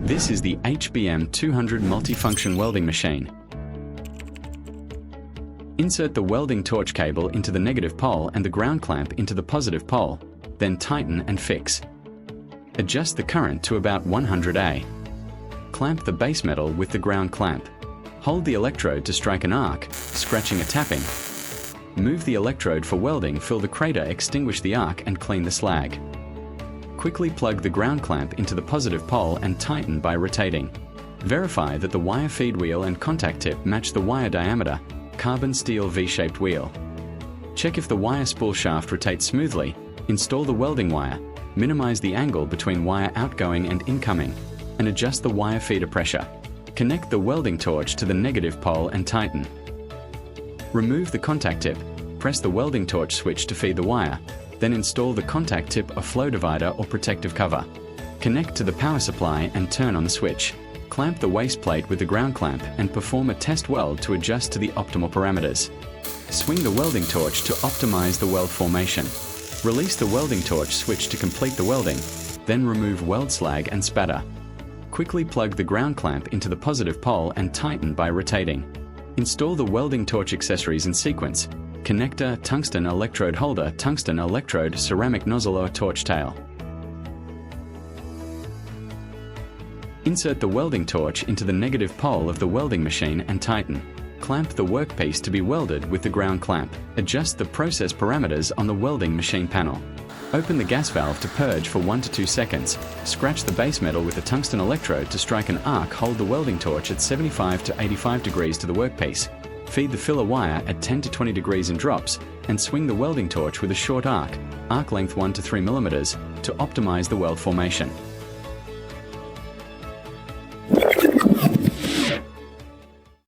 This is the HBM200 multifunction welding machine. Insert the welding torch cable into the negative pole and the ground clamp into the positive pole, then tighten and fix. Adjust the current to about 100A. Clamp the base metal with the ground clamp. Hold the electrode to strike an arc, scratching or tapping. Move the electrode for welding, fill the crater, extinguish the arc and clean the slag. Quickly plug the ground clamp into the positive pole and tighten by rotating. Verify that the wire feed wheel and contact tip match the wire diameter, carbon steel V-shaped wheel. Check if the wire spool shaft rotates smoothly. Install the welding wire, minimize the angle between wire outgoing and incoming, and adjust the wire feeder pressure. Connect the welding torch to the negative pole and tighten. Remove the contact tip, press the welding torch switch to feed the wire, then install the contact tip, a flow divider or protective cover. Connect to the power supply and turn on the switch. Clamp the waste plate with the ground clamp and perform a test weld to adjust to the optimal parameters. Swing the welding torch to optimize the weld formation. Release the welding torch switch to complete the welding, then remove weld slag and spatter. Quickly plug the ground clamp into the positive pole and tighten by rotating. Install the welding torch accessories in sequence: connector, tungsten electrode holder, tungsten electrode, ceramic nozzle or torch tail. Insert the welding torch into the negative pole of the welding machine and tighten. Clamp the workpiece to be welded with the ground clamp. Adjust the process parameters on the welding machine panel. Open the gas valve to purge for 1 to 2 seconds. Scratch the base metal with a tungsten electrode to strike an arc. Hold the welding torch at 75 to 85 degrees to the workpiece. Feed the filler wire at 10 to 20 degrees in drops, and swing the welding torch with a short arc length 1 to 3 mm, to optimize the weld formation.